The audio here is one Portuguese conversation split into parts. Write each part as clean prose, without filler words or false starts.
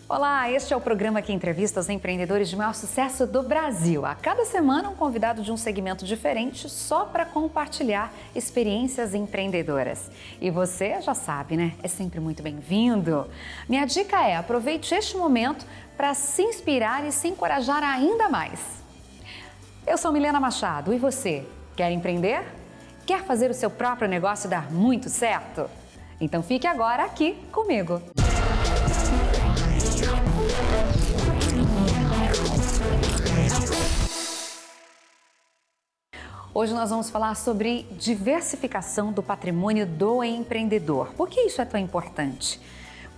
Olá, este é o programa que entrevista os empreendedores de maior sucesso do Brasil. A cada semana, um convidado de um segmento diferente só para compartilhar experiências empreendedoras. E você já sabe, né? É sempre muito bem-vindo. Minha dica é: aproveite este momento para se inspirar e se encorajar ainda mais. Eu sou Milena Machado e você? Quer empreender? Quer fazer o seu próprio negócio dar muito certo? Então fique agora aqui comigo. Hoje nós vamos falar sobre diversificação do patrimônio do empreendedor. Por que isso é tão importante?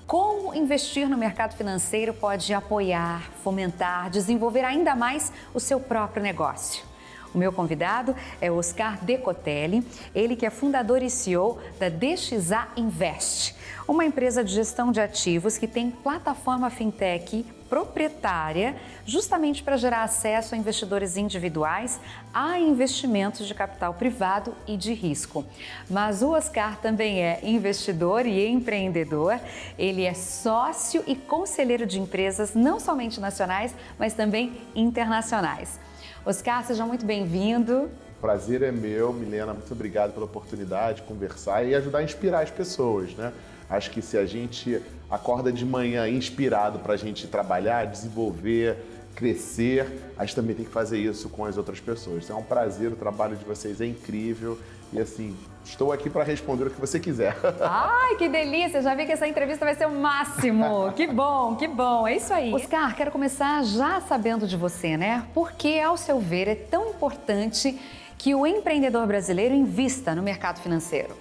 Como investir no mercado financeiro pode apoiar, fomentar, desenvolver ainda mais o seu próprio negócio? O meu convidado é Oscar Decotelli, ele que é fundador e CEO da DXA Invest, uma empresa de gestão de ativos que tem plataforma fintech proprietária justamente para gerar acesso a investidores individuais a investimentos de capital privado e de risco. Mas o Oscar também é investidor e empreendedor, ele é sócio e conselheiro de empresas não somente nacionais, mas também internacionais. Oscar, seja muito bem-vindo. Prazer é meu, Milena, muito obrigado pela oportunidade de conversar e ajudar a inspirar as pessoas, né? Acho que se a gente acorda de manhã inspirado para a gente trabalhar, desenvolver, crescer, a gente também tem que fazer isso com as outras pessoas. Então é um prazer, o trabalho de vocês é incrível e assim, estou aqui para responder o que você quiser. Ai, que delícia! Já vi que essa entrevista vai ser o máximo. Que bom, é isso aí. Oscar, quero começar já sabendo de você, né? Porque, ao seu ver, é tão importante que o empreendedor brasileiro invista no mercado financeiro?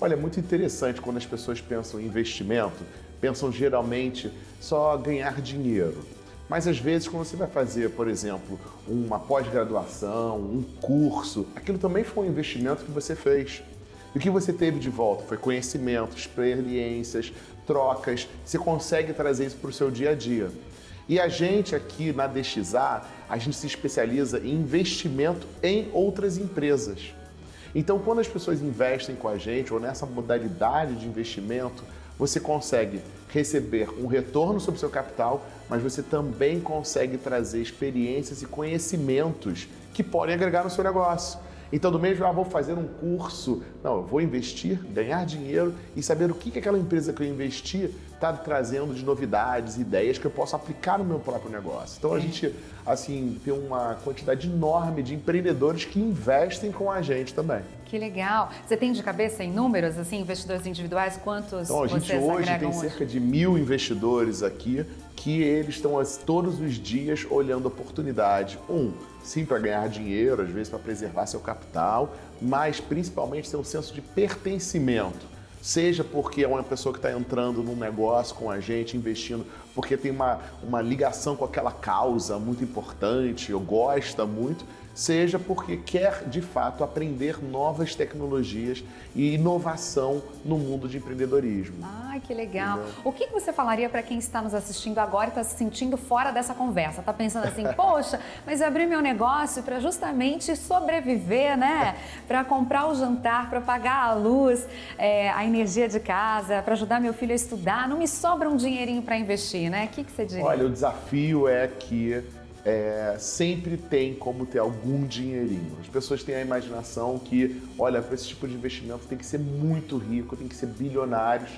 Olha, é muito interessante quando as pessoas pensam em investimento, pensam geralmente só ganhar dinheiro. Mas às vezes quando você vai fazer, por exemplo, uma pós-graduação, um curso, aquilo também foi um investimento que você fez. E o que você teve de volta foi conhecimento, experiências, trocas. Você consegue trazer isso para o seu dia a dia. E a gente aqui na DXA, a gente se especializa em investimento em outras empresas. Então, quando as pessoas investem com a gente ou nessa modalidade de investimento, você consegue receber um retorno sobre o seu capital, mas você também consegue trazer experiências e conhecimentos que podem agregar no seu negócio. Então, do mesmo, vou fazer um curso. Não, eu vou investir, ganhar dinheiro e saber o que aquela empresa que eu investi está trazendo de novidades, ideias que eu posso aplicar no meu próprio negócio. Então, a gente, assim, tem uma quantidade enorme de empreendedores que investem com a gente também. Que legal. Você tem de cabeça em números, assim, investidores individuais, quantos então, a gente vocês hoje agregam tem cerca de 1.000 investidores aqui que eles estão todos os dias olhando a oportunidade. Sim, para ganhar dinheiro, às vezes para preservar seu capital, mas principalmente ter um senso de pertencimento. Seja porque é uma pessoa que está entrando num negócio com a gente, investindo, porque tem uma ligação com aquela causa muito importante, ou gosta muito, seja porque quer, de fato, aprender novas tecnologias e inovação no mundo de empreendedorismo. Ai, que legal. Entendeu? O que você falaria para quem está nos assistindo agora e está se sentindo fora dessa conversa? Está pensando assim, poxa, mas eu abri meu negócio para justamente sobreviver, né? Para comprar o jantar, para pagar a luz, a energia de casa, para ajudar meu filho a estudar. Não me sobra um dinheirinho para investir, né? O que você diria? Olha, o desafio é que sempre tem como ter algum dinheirinho. As pessoas têm a imaginação que, olha, para esse tipo de investimento tem que ser muito rico, tem que ser bilionários.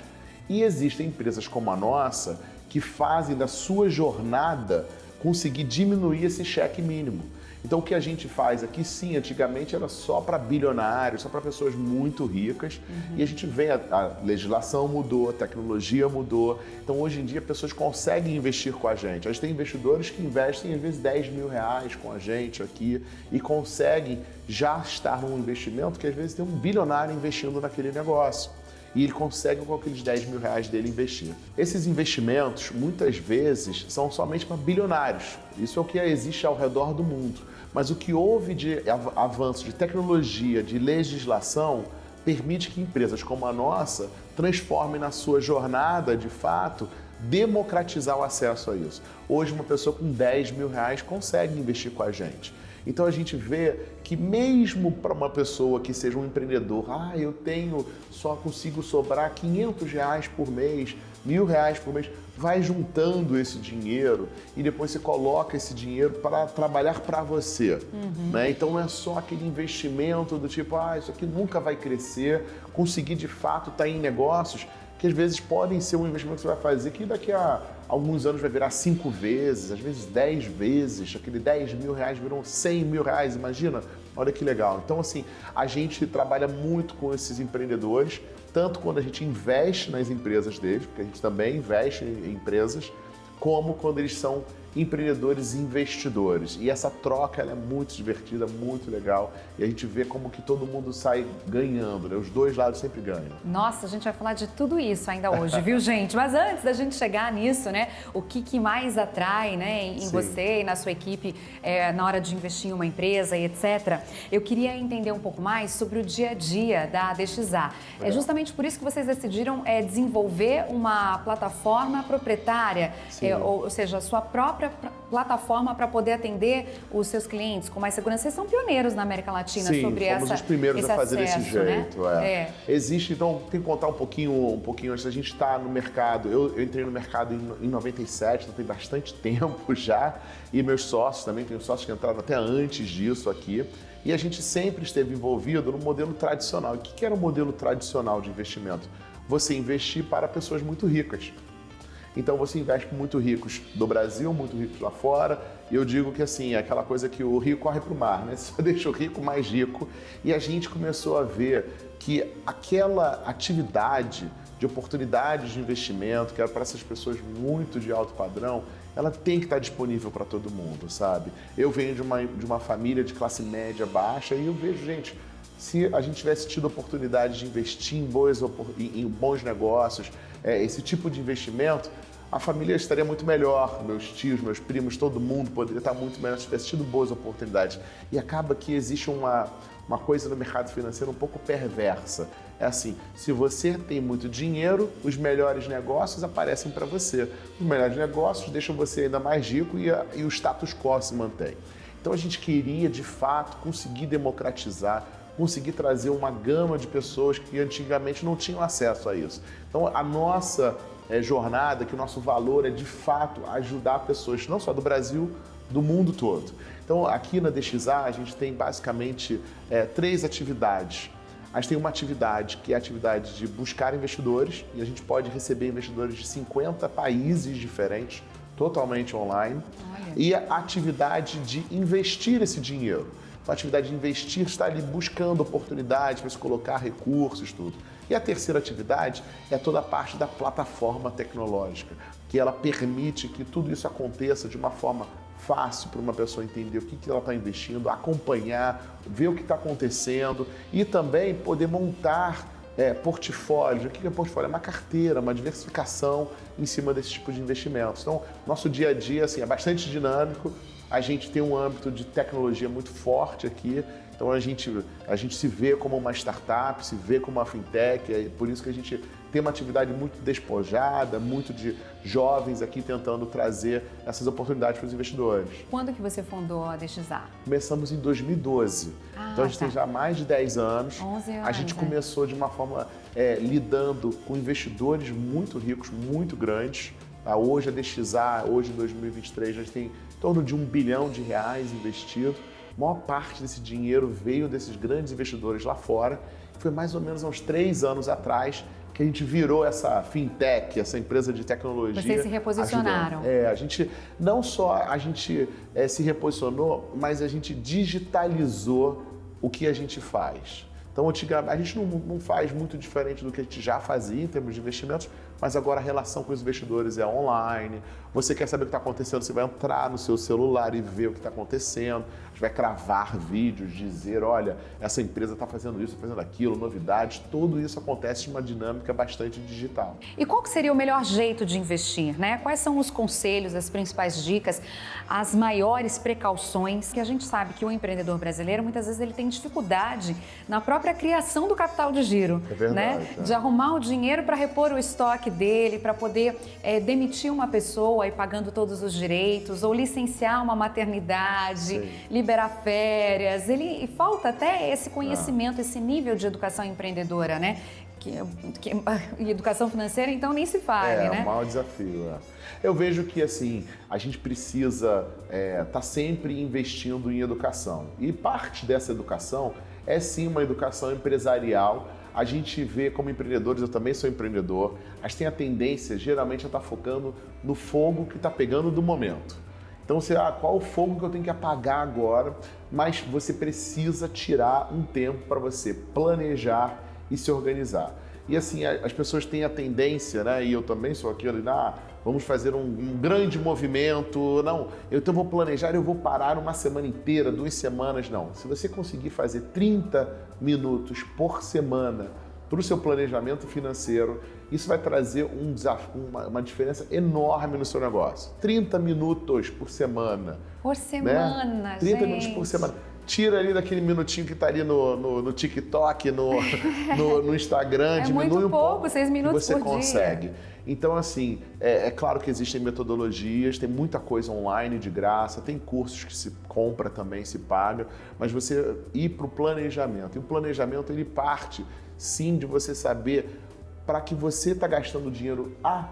E existem empresas como a nossa que fazem da sua jornada conseguir diminuir esse cheque mínimo. Então o que a gente faz aqui, sim, antigamente era só para bilionários, só para pessoas muito ricas, e a gente vê a legislação mudou, a tecnologia mudou, então hoje em dia pessoas conseguem investir com a gente. A gente tem investidores que investem às vezes 10 mil reais com a gente aqui e conseguem já estar num investimento que às vezes tem um bilionário investindo naquele negócio. E ele consegue com aqueles 10 mil reais dele investir. Esses investimentos, muitas vezes, são somente para bilionários. Isso é o que existe ao redor do mundo. Mas o que houve de avanço de tecnologia, de legislação, permite que empresas como a nossa transformem na sua jornada, de fato, democratizar o acesso a isso. Hoje, uma pessoa com 10 mil reais consegue investir com a gente. Então a gente vê que mesmo para uma pessoa que seja um empreendedor, eu só consigo sobrar 500 reais por mês, R$ 1.000 por mês, vai juntando esse dinheiro e depois você coloca esse dinheiro para trabalhar para você. Né? Então não é só aquele investimento do tipo, isso aqui nunca vai crescer, conseguir de fato estar em negócios que às vezes podem ser um investimento que você vai fazer que daqui a alguns anos vai virar 5 vezes, às vezes 10 vezes, aquele R$ 10.000 virou R$ 100.000, imagina? Olha que legal. Então, assim, a gente trabalha muito com esses empreendedores, tanto quando a gente investe nas empresas deles, porque a gente também investe em empresas, como quando eles são empreendedores e investidores. E essa troca ela é muito divertida, muito legal. E a gente vê como que todo mundo sai ganhando, né? Os dois lados sempre ganham. Nossa, a gente vai falar de tudo isso ainda hoje, viu, gente? Mas antes da gente chegar nisso, né? O que mais atrai, né, em você e na sua equipe na hora de investir em uma empresa e etc. Eu queria entender um pouco mais sobre o dia a dia da DXA. É justamente por isso que vocês decidiram desenvolver uma plataforma proprietária, ou seja, a sua própria plataforma para poder atender os seus clientes com mais segurança. Vocês são pioneiros na América Latina sobre essa. Sim, fomos os primeiros a fazer desse jeito. Né? Existe, então, tem que contar um pouquinho antes. A gente está no mercado, eu entrei no mercado em 97, então tem bastante tempo já, e meus sócios também, tem sócios que entraram até antes disso aqui, e a gente sempre esteve envolvido no modelo tradicional. E o que era o modelo tradicional de investimento? Você investir para pessoas muito ricas. Então você investe com muito ricos do Brasil, muito ricos lá fora, e eu digo que assim, é aquela coisa que o rio corre para o mar, né? Você só deixa o rico mais rico, e a gente começou a ver que aquela atividade de oportunidades de investimento, que era para essas pessoas muito de alto padrão, ela tem que estar disponível para todo mundo, sabe? Eu venho de uma família de classe média baixa e eu vejo, gente, se a gente tivesse tido oportunidade de investir em bons negócios, esse tipo de investimento, a família estaria muito melhor, meus tios, meus primos, todo mundo poderia estar muito melhor se tivesse tido boas oportunidades. E acaba que existe uma coisa no mercado financeiro um pouco perversa. É assim, se você tem muito dinheiro, os melhores negócios aparecem para você. Os melhores negócios deixam você ainda mais rico e o status quo se mantém. Então a gente queria, de fato, conseguir democratizar, conseguir trazer uma gama de pessoas que antigamente não tinham acesso a isso. Então a nossa jornada, que o nosso valor é de fato ajudar pessoas não só do Brasil, do mundo todo. Então aqui na DXA a gente tem basicamente 3 atividades. A gente tem uma atividade que é a atividade de buscar investidores, e a gente pode receber investidores de 50 países diferentes, totalmente online. Olha. E a atividade de investir esse dinheiro. Então, a atividade de investir está ali buscando oportunidades para se colocar recursos, tudo. E a terceira atividade é toda a parte da plataforma tecnológica, que ela permite que tudo isso aconteça de uma forma fácil para uma pessoa entender o que ela está investindo, acompanhar, ver o que está acontecendo e também poder montar portfólios. O que é portfólio? É uma carteira, uma diversificação em cima desse tipo de investimentos. Então, nosso dia a dia assim, é bastante dinâmico. A gente tem um âmbito de tecnologia muito forte aqui, então a gente se vê como uma startup, se vê como uma fintech, é por isso que a gente tem uma atividade muito despojada, muito de jovens aqui tentando trazer essas oportunidades para os investidores. Quando que você fundou a DXA? Começamos em 2012, então a gente tem já mais de 10 anos. 11 anos. A gente começou de uma forma lidando com investidores muito ricos, muito grandes. Hoje a DXA, hoje em 2023, a gente tem em torno de R$1 bilhão investido. A maior parte desse dinheiro veio desses grandes investidores lá fora. Foi mais ou menos há uns 3 anos atrás que a gente virou essa fintech, essa empresa de tecnologia. Vocês se reposicionaram. A gente não só se reposicionou, mas a gente digitalizou o que a gente faz. Então, antigamente, a gente não faz muito diferente do que a gente já fazia em termos de investimentos, mas agora a relação com os investidores é online. Você quer saber o que está acontecendo, você vai entrar no seu celular e ver o que está acontecendo. A gente vai cravar vídeos, dizer, olha, essa empresa está fazendo isso, fazendo aquilo, novidades. Tudo isso acontece de uma dinâmica bastante digital. E qual que seria o melhor jeito de investir, né? Quais são os conselhos, as principais dicas, as maiores precauções? Que a gente sabe que o empreendedor brasileiro, muitas vezes, ele tem dificuldade na própria criação do capital de giro. É verdade. Né? De arrumar o dinheiro para repor o estoque dele, para poder demitir uma pessoa e pagando todos os direitos, ou licenciar uma maternidade, Sim. liberar férias. E falta até esse conhecimento, esse nível de educação empreendedora, né? E educação financeira, então, nem se fale, né? É um maior desafio. Eu vejo que, assim, a gente precisa estar sempre investindo em educação. E parte dessa educação é, sim, uma educação empresarial. A gente vê como empreendedores, eu também sou empreendedor, a gente tem a tendência, geralmente, a estar focando no fogo que está pegando do momento. Então, qual o fogo que eu tenho que apagar agora? Mas você precisa tirar um tempo para você planejar e se organizar. E assim, as pessoas têm a tendência, né? E eu também sou aquilo, vamos fazer um grande movimento. Não, eu então vou planejar, eu vou parar uma semana inteira, 2 semanas. Não, se você conseguir fazer 30 minutos por semana para o seu planejamento financeiro, isso vai trazer um desafio, uma diferença enorme no seu negócio. 30 minutos por semana. Por semana, né? 30 minutos por semana. Tira ali daquele minutinho que está ali no TikTok, no Instagram, diminui um pouco, 6 minutos que você por consegue. dia. Então, assim, é claro que existem metodologias, tem muita coisa online de graça, tem cursos que se compra também, se paga, mas você ir para o planejamento. E o planejamento, ele parte, sim, de você saber para que você está gastando dinheiro A,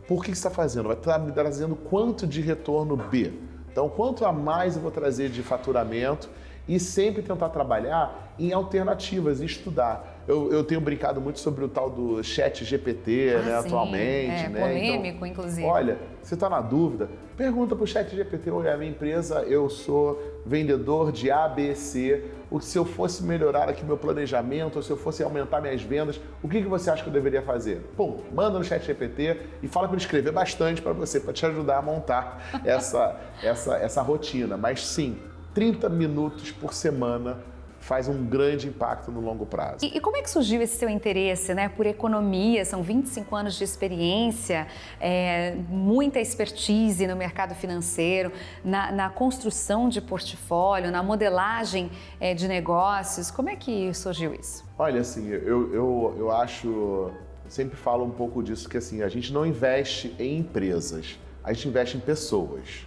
por que você está fazendo? Vai estar me trazendo quanto de retorno B? Então, quanto a mais eu vou trazer de faturamento e sempre tentar trabalhar em alternativas e estudar. Eu tenho brincado muito sobre o tal do chat GPT, né, sim, atualmente. Né? Polêmico, então, inclusive. Olha, você está na dúvida? Pergunta para o chat GPT, olha, a minha empresa, eu sou vendedor de ABC, se eu fosse melhorar aqui meu planejamento, ou se eu fosse aumentar minhas vendas, o que você acha que eu deveria fazer? Pum, manda no chat GPT e fala para ele escrever bastante para você, para te ajudar a montar essa rotina. Mas sim, 30 minutos por semana faz um grande impacto no longo prazo. E como é que surgiu esse seu interesse, né, por economia? São 25 anos de experiência, muita expertise no mercado financeiro, na construção de portfólio, na modelagem de negócios. Como é que surgiu isso? Olha, assim, eu acho, sempre falo um pouco disso, que assim, a gente não investe em empresas, a gente investe em pessoas.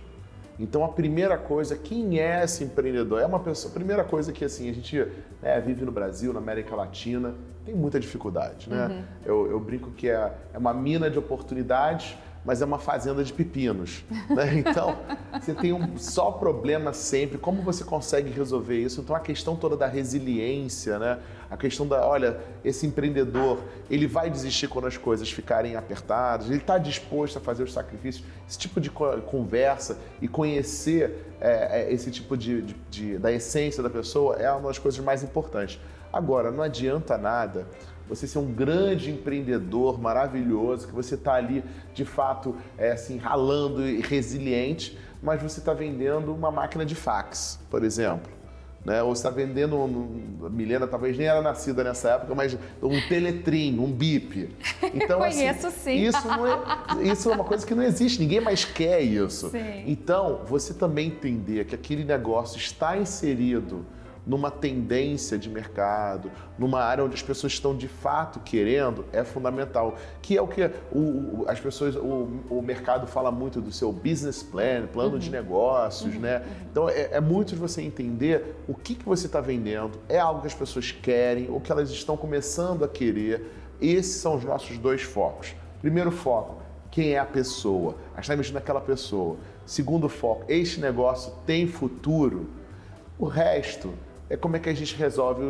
Então, a primeira coisa, quem é esse empreendedor? É uma pessoa, a primeira coisa que assim, a gente vive no Brasil, na América Latina, tem muita dificuldade, né? Eu brinco que é uma mina de oportunidades, mas é uma fazenda de pepinos, né? Então, você tem só problema sempre. Como você consegue resolver isso? Então, a questão toda da resiliência, né? A questão olha, esse empreendedor, ele vai desistir quando as coisas ficarem apertadas, ele está disposto a fazer os sacrifícios. Esse tipo de conversa e conhecer esse tipo da essência da pessoa é uma das coisas mais importantes. Agora, não adianta nada você ser um grande empreendedor maravilhoso, que você está ali, de fato, assim, ralando e resiliente, mas você está vendendo uma máquina de fax, por exemplo. Né? Ou você está vendendo, a Milena talvez nem era nascida nessa época, mas um teletrim, um bip. Então, conheço, assim, sim. Isso é uma coisa que não existe, ninguém mais quer isso. Sim. Então, você também entender que aquele negócio está inserido numa tendência de mercado, numa área onde as pessoas estão de fato querendo, é fundamental. Que é o que as pessoas, o mercado fala muito do seu business plan, plano de negócios, né? Então é muito de você entender o que você está vendendo, é algo que as pessoas querem, ou que elas estão começando a querer. Esses são os nossos 2 focos. Primeiro foco, quem é a pessoa? A gente está investindo naquela pessoa. Segundo foco, este negócio tem futuro? O resto é como é que a gente resolve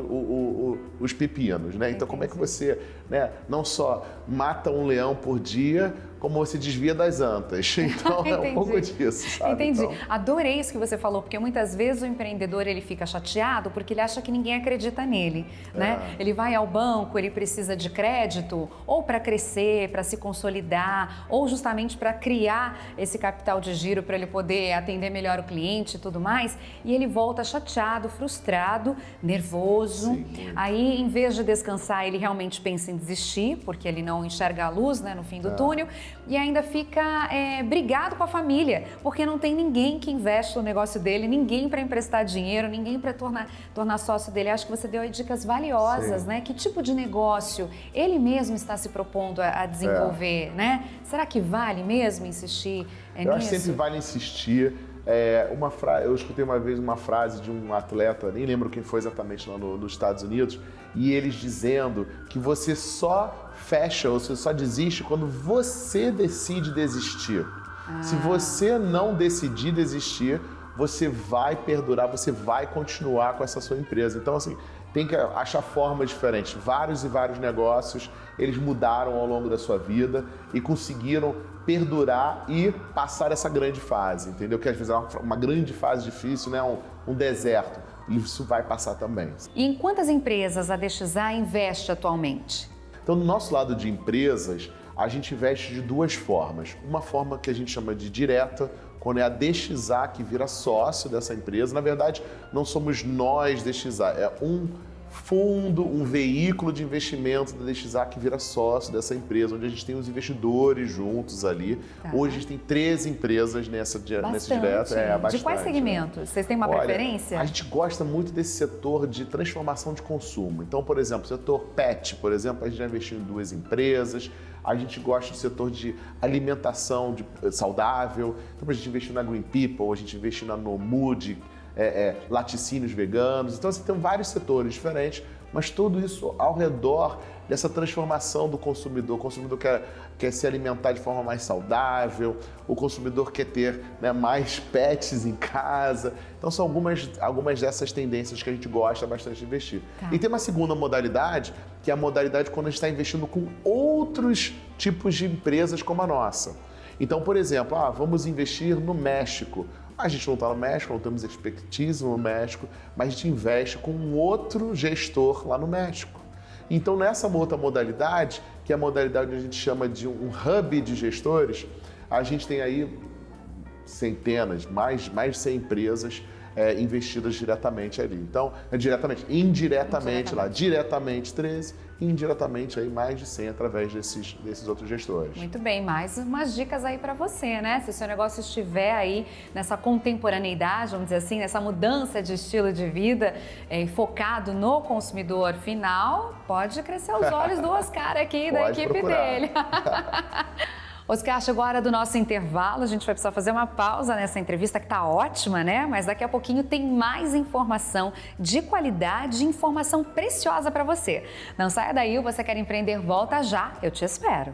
os pepinos, né? Então, como é que você, né, não só mata um leão por dia, como você desvia das antas. Então, é um pouco disso, sabe? Entendi. Então... Adorei isso que você falou, porque muitas vezes o empreendedor ele fica chateado porque ele acha que ninguém acredita nele, né? Ele vai ao banco, ele precisa de crédito ou para crescer, para se consolidar, ou justamente para criar esse capital de giro para ele poder atender melhor o cliente e tudo mais, e ele volta chateado, frustrado, nervoso. Sim. Aí, em vez de descansar, ele realmente pensa em desistir, porque ele não enxerga a luz, né, no fim do túnel. E ainda fica brigado com a família, porque não tem ninguém que investe no negócio dele, ninguém para emprestar dinheiro, ninguém para tornar sócio dele. Acho que você deu aí dicas valiosas, Sim. né? Que tipo de negócio ele mesmo está se propondo a desenvolver, né? Será que vale mesmo insistir Eu acho nisso? que sempre vale insistir. Eu escutei uma vez uma frase de um atleta, nem lembro quem foi exatamente lá nos Estados Unidos, e eles dizendo que você só fecha ou você só desiste quando você decide desistir. Se você não decidir desistir, você vai perdurar, você vai continuar com essa sua empresa. Então, assim, tem que achar formas diferentes. Vários e vários negócios, eles mudaram ao longo da sua vida e conseguiram perdurar e passar essa grande fase, entendeu? Que às vezes é uma grande fase difícil, né? Um deserto. E isso vai passar também. E em quantas empresas a DXA investe atualmente? Então, no nosso lado de empresas, a gente investe de duas formas. Uma forma que a gente chama de direta, quando é a DXA que vira sócio dessa empresa. Na verdade, não somos nós DXA, é um fundo, um veículo de investimento da DXA que vira sócio dessa empresa, onde a gente tem os investidores juntos ali. Hoje a gente tem 13 empresas nesse direto. Bastante. De quais segmentos? Vocês têm uma preferência? A gente gosta muito desse setor de transformação de consumo. Então, por exemplo, o setor pet, por exemplo, a gente já investiu em 2 empresas. A gente gosta do setor de alimentação saudável. Então, a gente investiu na Green People, a gente investiu na Nomood, laticínios veganos. Então, assim, tem vários setores diferentes, mas tudo isso ao redor dessa transformação do consumidor. O consumidor quer se alimentar de forma mais saudável, o consumidor quer ter, né, mais pets em casa. Então, são algumas dessas tendências que a gente gosta bastante de investir. E tem uma segunda modalidade, que é a modalidade quando a gente está investindo com outros tipos de empresas como a nossa. Então, por exemplo, vamos investir no México. A gente não está no México, não temos expertise no México, mas a gente investe com um outro gestor lá no México. Então, nessa outra modalidade, que é a modalidade que a gente chama de um hub de gestores, a gente tem aí centenas, mais de 100 empresas investidas diretamente ali. Então, indiretamente lá, diretamente 13, indiretamente aí mais de 100 através desses outros gestores. Muito bem, mais umas dicas aí para você, né? Se o seu negócio estiver aí nessa contemporaneidade, vamos dizer assim, nessa mudança de estilo de vida focado no consumidor final, pode crescer os olhos do Oscar aqui, da equipe dele. Oscar, chegou a hora do nosso intervalo, a gente vai precisar fazer uma pausa nessa entrevista que está ótima, né? Mas daqui a pouquinho tem mais informação de qualidade e informação preciosa para você. Não saia daí, o Você Quer Empreender volta já, eu te espero.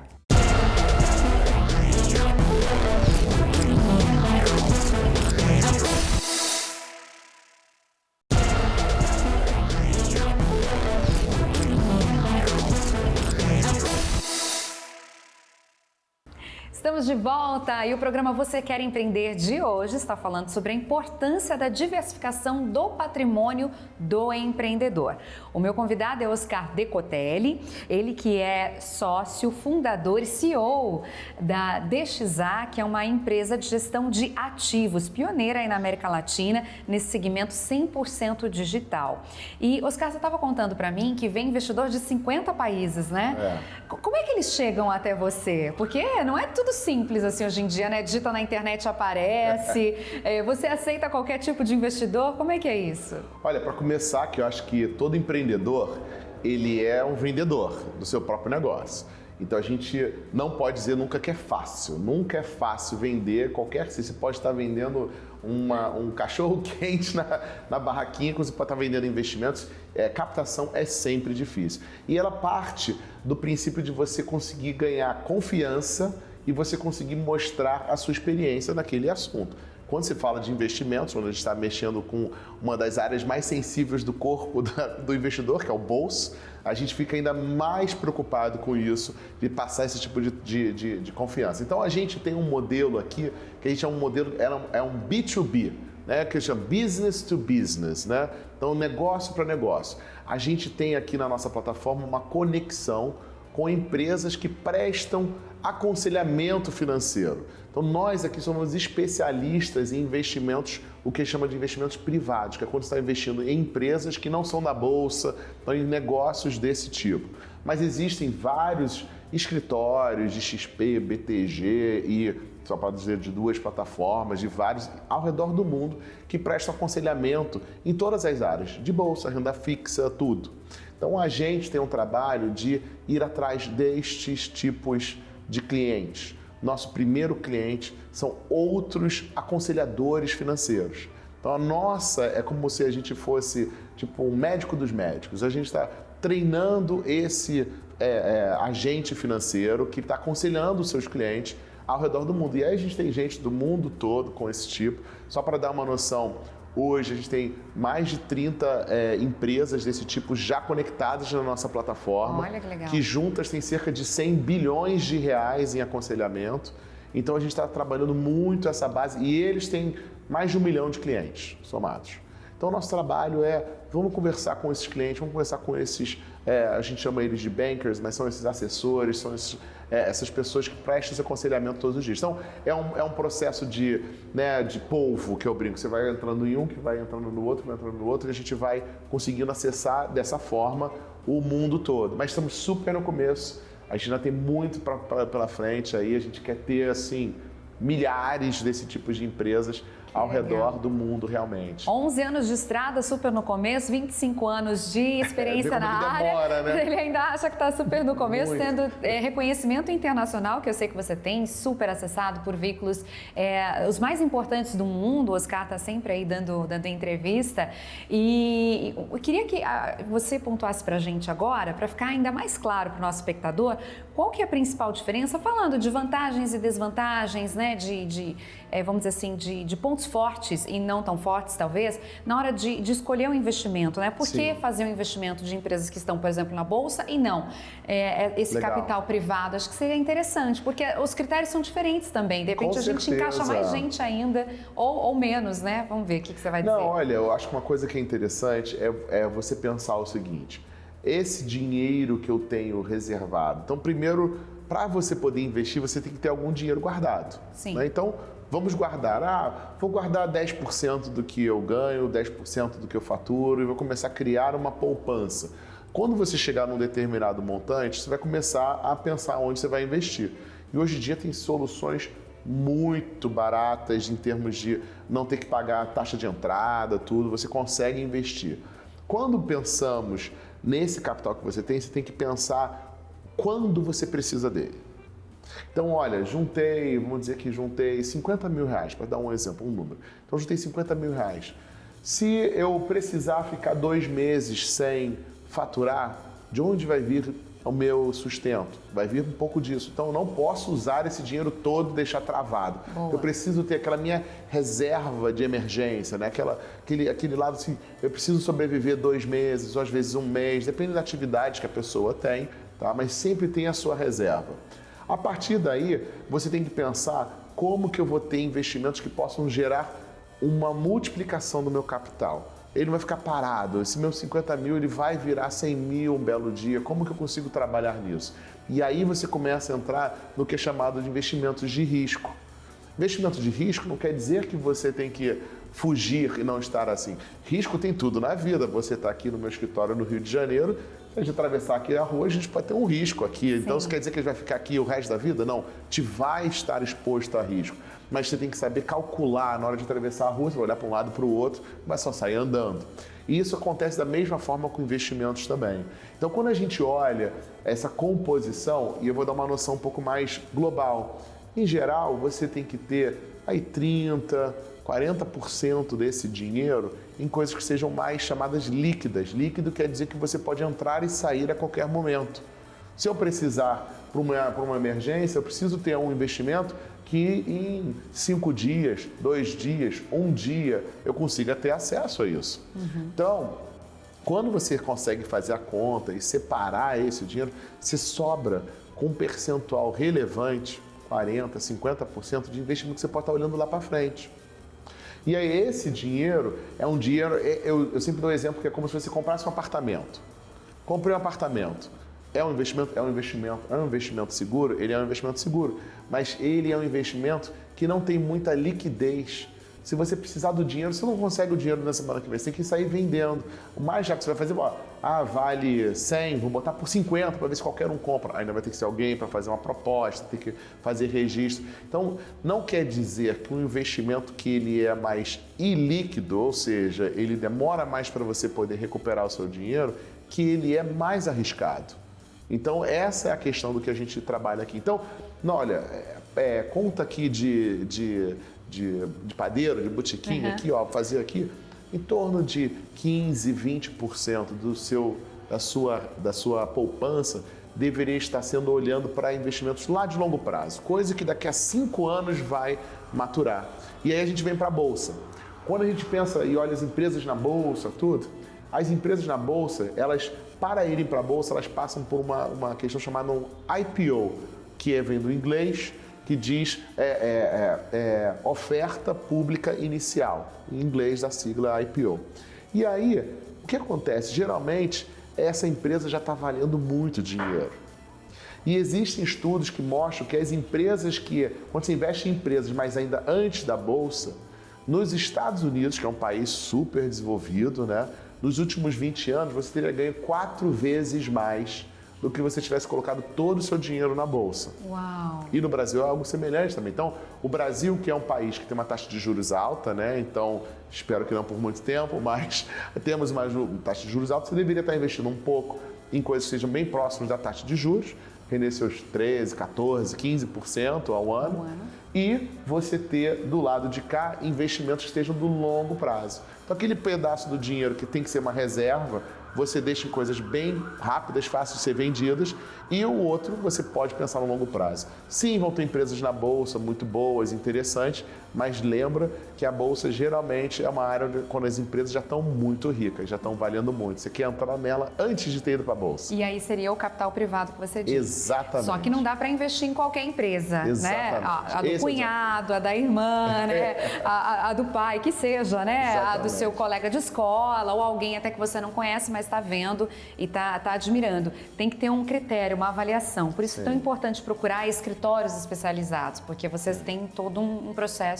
Estamos de volta e o programa Você Quer Empreender de hoje está falando sobre a importância da diversificação do patrimônio do empreendedor. O meu convidado é Oscar Decotelli, ele que é sócio, fundador e CEO da DXA, que é uma empresa de gestão de ativos, pioneira aí na América Latina, nesse segmento 100% digital. E, Oscar, você estava contando para mim que vem investidor de 50 países, né? Como é que eles chegam até você? Porque não é tudo simples assim hoje em dia, né? Digita na internet, aparece. Você aceita qualquer tipo de investidor? Como é que é isso? Olha, para começar, que eu acho que todo empreendedor, ele é um vendedor do seu próprio negócio. Então a gente não pode dizer nunca que é fácil. Nunca é fácil vender qualquer... Você pode estar vendendo um cachorro quente na barraquinha, quando você pode estar vendendo investimentos. Captação é sempre difícil. E ela parte do princípio de você conseguir ganhar confiança e você conseguir mostrar a sua experiência naquele assunto. Quando se fala de investimentos, quando a gente está mexendo com uma das áreas mais sensíveis do corpo do investidor, que é o bolso, a gente fica ainda mais preocupado com isso, de passar esse tipo de confiança. Então a gente tem um modelo aqui, que a gente é um modelo, é um B2B, né, que chama Business to Business, né? Então negócio para negócio. A gente tem aqui na nossa plataforma uma conexão com empresas que prestam aconselhamento financeiro. Então nós aqui somos especialistas em investimentos, o que chama de investimentos privados, que é quando você está investindo em empresas que não são da bolsa, estão em negócios desse tipo. Mas existem vários escritórios de XP, BTG e, só para dizer, de 2 plataformas, de vários ao redor do mundo, que prestam aconselhamento em todas as áreas, de bolsa, renda fixa, tudo. Então a gente tem um trabalho de ir atrás destes tipos de clientes. nosso primeiro cliente são outros aconselhadores financeiros. Então a nossa é como se a gente fosse tipo um médico dos médicos. A gente está treinando esse agente financeiro que está aconselhando os seus clientes ao redor do mundo. E aí a gente tem gente do mundo todo com esse tipo. Só para dar uma noção, hoje a gente tem mais de 30 empresas desse tipo já conectadas na nossa plataforma. Olha que legal. Que juntas têm cerca de 100 bilhões de reais em aconselhamento. Então a gente está trabalhando muito essa base e eles têm mais de 1 milhão de clientes somados. Então, o nosso trabalho vamos conversar com esses clientes, vamos conversar com esses, a gente chama eles de bankers, mas são esses assessores, são essas pessoas que prestam esse aconselhamento todos os dias. Então, é um processo de polvo, que eu brinco. Você vai entrando em um, que vai entrando no outro, vai entrando no outro, e a gente vai conseguindo acessar dessa forma o mundo todo. Mas estamos super no começo, a gente ainda tem muito pela frente aí, a gente quer ter, assim, milhares desse tipo de empresas ao redor do mundo, realmente. 11 anos de estrada, super no começo, 25 anos de experiência na área. Demora, né? Ele ainda acha que está super no começo, Muito. tendo reconhecimento internacional, que eu sei que você tem, super acessado por veículos os mais importantes do mundo. O Oscar está sempre aí dando entrevista. E eu queria que você pontuasse para a gente agora, para ficar ainda mais claro para o nosso espectador, qual que é a principal diferença, falando de vantagens e desvantagens, né, vamos dizer assim, de pontos fortes e não tão fortes, talvez, na hora de escolher um investimento, né? Por que fazer um investimento de empresas que estão, por exemplo, na Bolsa e não esse Legal. Capital privado? Acho que seria interessante, porque os critérios são diferentes também. De repente, Com a gente certeza. encaixa mais gente ainda ou menos, né? Vamos ver o que você vai dizer. Não, olha, eu acho que uma coisa que é interessante é você pensar o seguinte: esse dinheiro que eu tenho reservado. Então, primeiro, para você poder investir, você tem que ter algum dinheiro guardado. Sim. Né? Então, vamos guardar. Vou guardar 10% do que eu ganho, 10% do que eu faturo e vou começar a criar uma poupança. Quando você chegar num determinado montante, você vai começar a pensar onde você vai investir. E hoje em dia tem soluções muito baratas em termos de não ter que pagar taxa de entrada, tudo, você consegue investir. Quando pensamos nesse capital que você tem que pensar quando você precisa dele. Então, olha, vamos dizer que juntei 50 mil reais, para dar um exemplo, um número. Então, juntei 50 mil reais. Se eu precisar ficar 2 meses sem faturar, de onde vai vir o meu sustento? Vai vir um pouco disso. Então, eu não posso usar esse dinheiro todo e deixar travado. Boa. Eu preciso ter aquela minha reserva de emergência, né? Aquele lado assim, eu preciso sobreviver 2 meses, ou às vezes 1 mês, depende da atividade que a pessoa tem, tá? Mas sempre tem a sua reserva. A partir daí, você tem que pensar como que eu vou ter investimentos que possam gerar uma multiplicação do meu capital. Ele não vai ficar parado. Esse meu 50 mil ele vai virar 100 mil um belo dia. Como que eu consigo trabalhar nisso? E aí você começa a entrar no que é chamado de investimentos de risco. Investimento de risco não quer dizer que você tem que fugir e não estar assim. Risco tem tudo na vida. Você está aqui no meu escritório no Rio de Janeiro, se a gente atravessar aqui a rua, a gente pode ter um risco aqui. Então, isso quer dizer que a gente vai ficar aqui o resto da vida? Não, te vai estar exposto a risco. Mas você tem que saber calcular na hora de atravessar a rua, você vai olhar para um lado e para o outro, mas só sair andando. E isso acontece da mesma forma com investimentos também. Então, quando a gente olha essa composição, e eu vou dar uma noção um pouco mais global, em geral, você tem que ter aí 30%, 40% desse dinheiro em coisas que sejam mais chamadas líquidas. Líquido quer dizer que você pode entrar e sair a qualquer momento. Se eu precisar para uma emergência, eu preciso ter um investimento que em 5 dias, 2 dias, 1 dia, eu consiga ter acesso a isso. Então, quando você consegue fazer a conta e separar esse dinheiro, você sobra com um percentual relevante, 40%, 50% de investimento que você pode estar olhando lá para frente. E aí esse dinheiro é um dinheiro, eu sempre dou um exemplo que é como se você comprasse um apartamento. Comprei um apartamento. É um investimento seguro? Ele é um investimento seguro, mas ele é um investimento que não tem muita liquidez. Se você precisar do dinheiro, você não consegue o dinheiro na semana que vem, você tem que sair vendendo. O mais rápido que você vai fazer, vale 100, vou botar por 50 para ver se qualquer um compra. Ainda vai ter que ser alguém para fazer uma proposta, tem que fazer registro. Então, não quer dizer que um investimento que ele é mais ilíquido, ou seja, ele demora mais para você poder recuperar o seu dinheiro, que ele é mais arriscado. Então, essa é a questão do que a gente trabalha aqui. Então, não, olha, conta aqui de padeiro, de botequim, aqui, ó, fazer aqui, em torno de 15, 20% da sua poupança deveria estar sendo olhando para investimentos lá de longo prazo, coisa que daqui a 5 anos vai maturar. E aí a gente vem para a Bolsa. Quando a gente pensa e olha as empresas na Bolsa, tudo, as empresas na Bolsa, elas, para irem para a Bolsa, elas passam por uma questão chamada um IPO, que vem do inglês, que diz oferta pública inicial, em inglês da sigla IPO. E aí, o que acontece? Geralmente, essa empresa já está valendo muito dinheiro. E existem estudos que mostram que as empresas quando você investe em empresas, mas ainda antes da Bolsa, nos Estados Unidos, que é um país super desenvolvido, né, nos últimos 20 anos, você teria ganho 4 vezes mais do que você tivesse colocado todo o seu dinheiro na Bolsa. Uau! E no Brasil é algo semelhante também. Então, o Brasil, que é um país que tem uma taxa de juros alta, né? Então, espero que não por muito tempo, mas temos uma taxa de juros alta, você deveria estar investindo um pouco em coisas que sejam bem próximas da taxa de juros, render seus 13, 14, 15% ao ano. E você ter do lado de cá investimentos que estejam do longo prazo. Então, aquele pedaço do dinheiro que tem que ser uma reserva, você deixa em coisas bem rápidas, fáceis de ser vendidas, e o outro você pode pensar no longo prazo. Sim, vão ter empresas na Bolsa muito boas, interessantes, mas lembra que a Bolsa geralmente é uma área onde, quando as empresas já estão muito ricas, já estão valendo muito. Você quer entrar nela antes de ter ido para a Bolsa. E aí seria o capital privado que você disse. Exatamente. Só que não dá para investir em qualquer empresa, Exatamente. né? A do cunhado, a da irmã, né? A do pai, que seja, né? Exatamente. A do seu colega de escola ou alguém até que você não conhece, mas está vendo e está admirando. Tem que ter um critério, uma avaliação. Por isso é tão importante procurar escritórios especializados, porque vocês têm todo um processo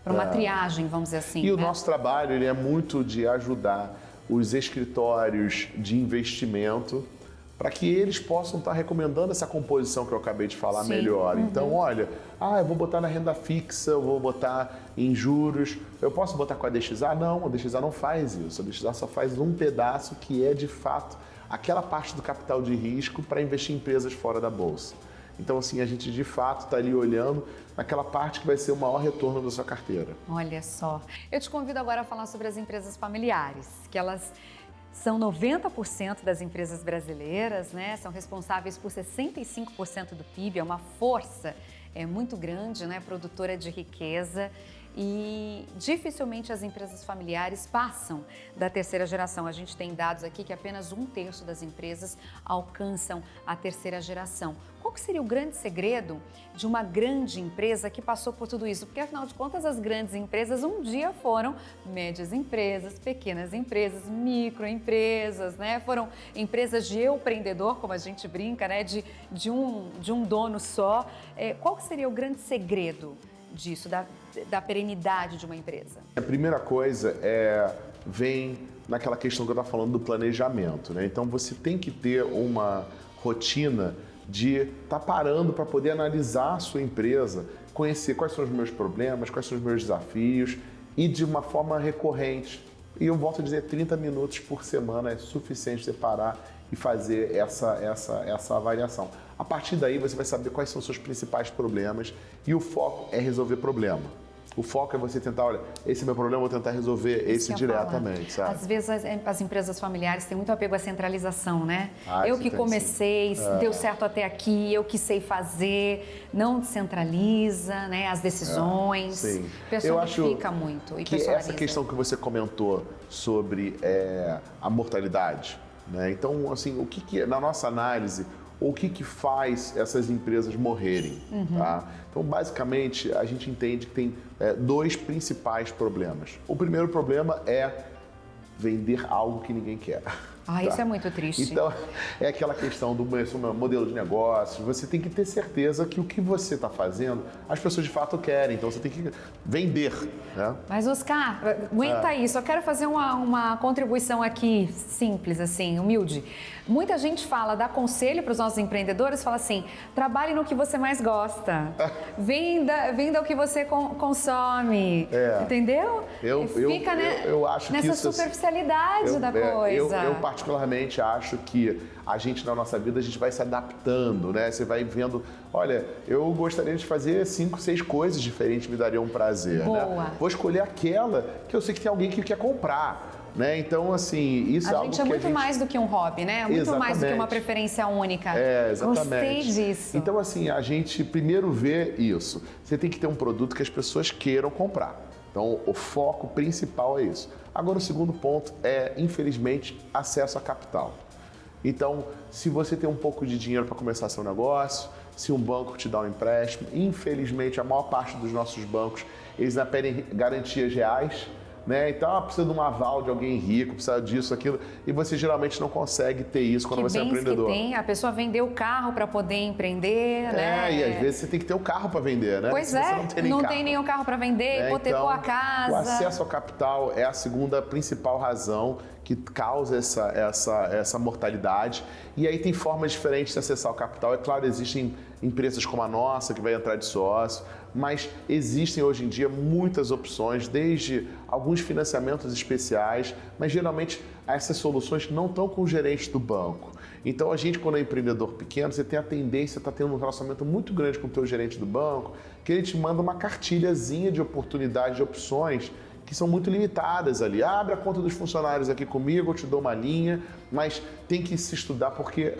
para uma triagem, vamos dizer assim. E o nosso trabalho ele é muito de ajudar os escritórios de investimento para que eles possam estar recomendando essa composição que eu acabei de falar melhor. Então, olha, eu vou botar na renda fixa, eu vou botar em juros, eu posso botar com a DXA? Não, a DXA não faz isso. A DXA só faz um pedaço que é, de fato, aquela parte do capital de risco para investir em empresas fora da Bolsa. Então, assim, a gente, de fato, está ali olhando naquela parte que vai ser o maior retorno da sua carteira. Olha só. Eu te convido agora a falar sobre as empresas familiares, que elas são 90% das empresas brasileiras, né? São responsáveis por 65% do PIB, é uma força muito grande, né? Produtora de riqueza. E dificilmente as empresas familiares passam da terceira geração. A gente tem dados aqui que apenas 1/3 das empresas alcançam a terceira geração. Qual que seria o grande segredo de uma grande empresa que passou por tudo isso? Porque, afinal de contas, as grandes empresas um dia foram médias empresas, pequenas empresas, microempresas, né? Foram empresas de empreendedor, como a gente brinca, né? De um dono só. Qual que seria o grande segredo disso, da perenidade de uma empresa? A primeira coisa vem naquela questão que eu estava falando do planejamento, né? Então você tem que ter uma rotina de estar parando para poder analisar a sua empresa, conhecer quais são os meus problemas, quais são os meus desafios e de uma forma recorrente. E eu volto a dizer, 30 minutos por semana é suficiente você parar e fazer essa avaliação. A partir daí você vai saber quais são os seus principais problemas e o foco é resolver problema. O foco é você tentar, olha, esse é meu problema, eu vou tentar resolver esse diretamente, sabe? Às vezes as empresas familiares têm muito apego à centralização, né? Eu que sim. comecei, deu certo até aqui, eu que sei fazer, não descentraliza, né, as decisões, personifica muito e que personaliza. essa questão que você comentou sobre a mortalidade, né? Então, assim, o que na nossa análise, o que faz essas empresas morrerem, tá? Então, basicamente, a gente entende que tem 2 principais problemas. O primeiro problema é vender algo que ninguém quer. Ah, isso é muito triste. Então, é aquela questão do modelo de negócios. Você tem que ter certeza que o que você está fazendo, as pessoas de fato querem. Então, você tem que vender, né? Mas, Oscar, aguenta aí. Só quero fazer uma contribuição aqui, simples, assim, humilde. Muita gente dá conselho para os nossos empreendedores, fala assim, trabalhe no que você mais gosta. Venda o que você consome. Entendeu? Eu acho Fica que eu acho nessa que isso, superficialidade da coisa. Eu particularmente acho que a gente, na nossa vida, a gente vai se adaptando, né? Você vai vendo, olha, eu gostaria de fazer 5, 6 coisas diferentes, me daria um prazer, Boa. né? Vou escolher aquela que eu sei que tem alguém que quer comprar. Né? Então, assim, isso é algo que A gente é muito mais do que um hobby, né? Muito Exatamente. mais do que uma preferência única. Exatamente. Gostei disso. Então, assim, a gente primeiro vê isso. Você tem que ter um produto que as pessoas queiram comprar. Então, o foco principal é isso. Agora, o segundo ponto é, infelizmente, acesso a capital. Então, se você tem um pouco de dinheiro para começar seu negócio, se um banco te dá um empréstimo, infelizmente, a maior parte dos nossos bancos, eles ainda pedem garantias reais, né? Então, precisa de um aval de alguém rico, precisa disso, aquilo, e você geralmente não consegue ter isso quando você é empreendedor. Que tem, a pessoa vendeu o carro para poder empreender, né? E às vezes você tem que ter o carro para vender, né? Pois se você não tem nenhum carro para vender, hipotecou a casa. O acesso ao capital é a segunda principal razão que causa essa mortalidade. E aí tem formas diferentes de acessar o capital. É claro, existem empresas como a nossa, que vai entrar de sócio, mas existem hoje em dia muitas opções, desde alguns financiamentos especiais, mas geralmente essas soluções não estão com o gerente do banco. Então a gente, quando é empreendedor pequeno, você tem a tendência a estar tendo um relacionamento muito grande com o teu gerente do banco, que ele te manda uma cartilhazinha de oportunidades, de opções, que são muito limitadas ali. Abre a conta dos funcionários aqui comigo, eu te dou uma linha, mas tem que se estudar porque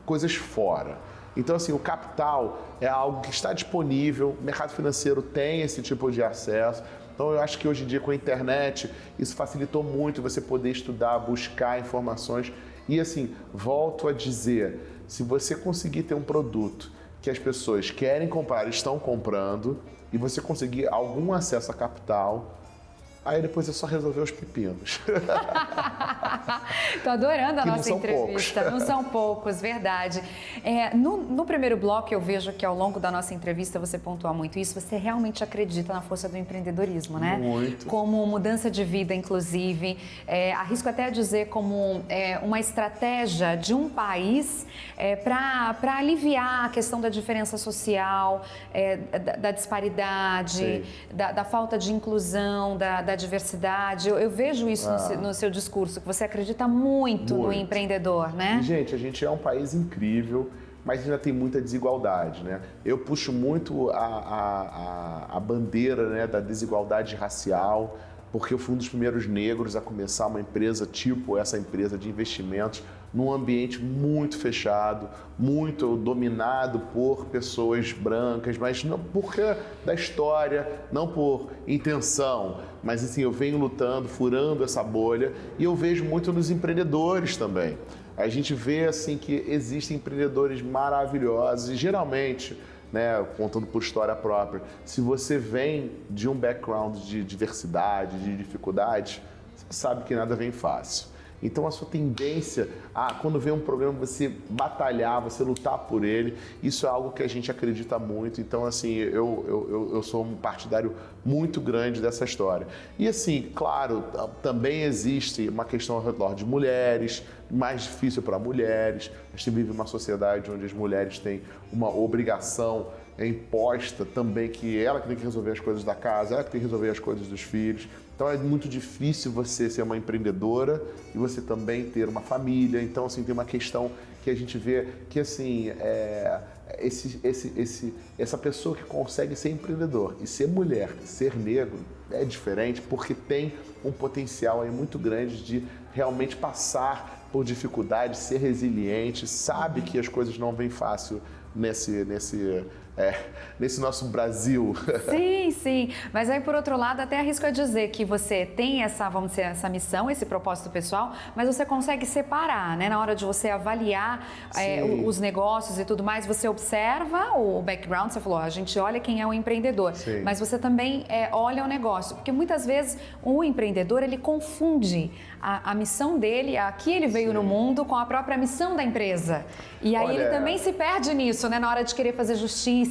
coisas fora. Então, assim, o capital é algo que está disponível, o mercado financeiro tem esse tipo de acesso. Então, eu acho que hoje em dia, com a internet, isso facilitou muito você poder estudar, buscar informações. E, assim, volto a dizer, se você conseguir ter um produto que as pessoas querem comprar, estão comprando, e você conseguir algum acesso a capital, aí depois é só resolver os pepinos. Tô adorando a que nossa entrevista. Não são poucos, verdade. No primeiro bloco eu vejo que ao longo da nossa entrevista você pontua muito isso. Você realmente acredita na força do empreendedorismo, né? Muito. Como mudança de vida, inclusive. Arrisco até a dizer como uma estratégia de um país para aliviar a questão da diferença social, da disparidade, da falta de inclusão, da diversidade. Eu vejo isso no seu discurso, que você acredita muito no empreendedor, né? E, gente, a gente é um país incrível, mas ainda tem muita desigualdade, né? Eu puxo muito a bandeira, né, da desigualdade racial, porque eu fui um dos primeiros negros a começar uma empresa tipo essa empresa de investimentos num ambiente muito fechado, muito dominado por pessoas brancas, mas não porque da história, não por intenção, mas assim, eu venho lutando, furando essa bolha, e eu vejo muito nos empreendedores também. A gente vê assim que existem empreendedores maravilhosos e geralmente, né, contando por história própria, se você vem de um background de diversidade, de dificuldade, você sabe que nada vem fácil. Então a sua tendência a, quando vem um problema, você batalhar, você lutar por ele, isso é algo que a gente acredita muito. Então, assim, eu sou um partidário muito grande dessa história. E assim, claro, também existe uma questão ao redor de mulheres, mais difícil para mulheres. A gente vive uma sociedade onde as mulheres têm uma obrigação imposta também, que ela que tem que resolver as coisas da casa, ela que tem que resolver as coisas dos filhos. Então é muito difícil você ser uma empreendedora e você também ter uma família. Então, assim, tem uma questão que a gente vê que, assim, essa pessoa que consegue ser empreendedor e ser mulher, ser negro, é diferente porque tem um potencial aí muito grande de realmente passar por dificuldades, ser resiliente, sabe que as coisas não vêm fácil nesse nosso Brasil. Sim, sim. Mas aí, por outro lado, até arrisco a dizer que você tem essa, vamos dizer, essa missão, esse propósito pessoal, mas você consegue separar, né? Na hora de você avaliar os negócios e tudo mais, você observa o background, você falou, a gente olha quem é o empreendedor, sim, mas você também olha o negócio, porque muitas vezes o empreendedor, ele confunde a missão dele, a que ele veio, sim, no mundo, com a própria missão da empresa. E aí ele também se perde nisso, né? Na hora de querer fazer justiça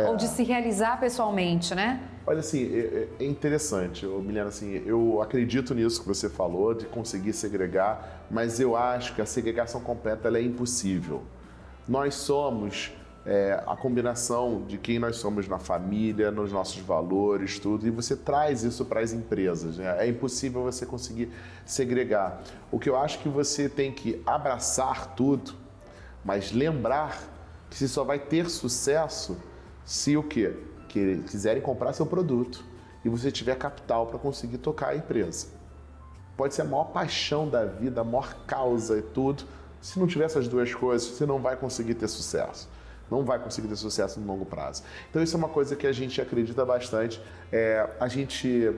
ou de se realizar pessoalmente, né? Olha, assim, é interessante, Milena, assim, eu acredito nisso que você falou, de conseguir segregar, mas eu acho que a segregação completa ela é impossível. Nós somos a combinação de quem nós somos na família, nos nossos valores, tudo, e você traz isso para as empresas, né? É impossível você conseguir segregar. O que eu acho que você tem que abraçar tudo, mas lembrar que você só vai ter sucesso se o quê? Que quiserem comprar seu produto e você tiver capital para conseguir tocar a empresa. Pode ser a maior paixão da vida, a maior causa e tudo. Se não tiver essas duas coisas, você não vai conseguir ter sucesso. Não vai conseguir ter sucesso no longo prazo. Então isso é uma coisa que a gente acredita bastante. A gente